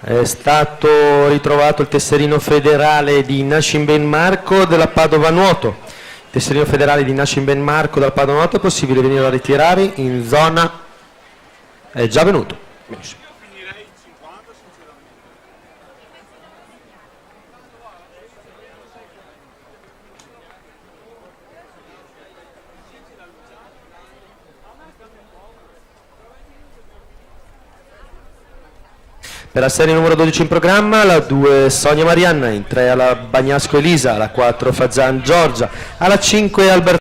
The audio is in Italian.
È stato ritrovato il tesserino federale di Nascim Ben Marco della Padova Nuoto. Il tesserino federale di Nascim Ben Marco della Padova Nuoto è possibile venire a ritirare in zona... È già venuto. Benissimo. Per la serie numero 12 in programma, la 2 Sonia Marianna, in 3 alla Bagnasco Elisa, alla 4 Fazan Giorgia, alla 5 Alberto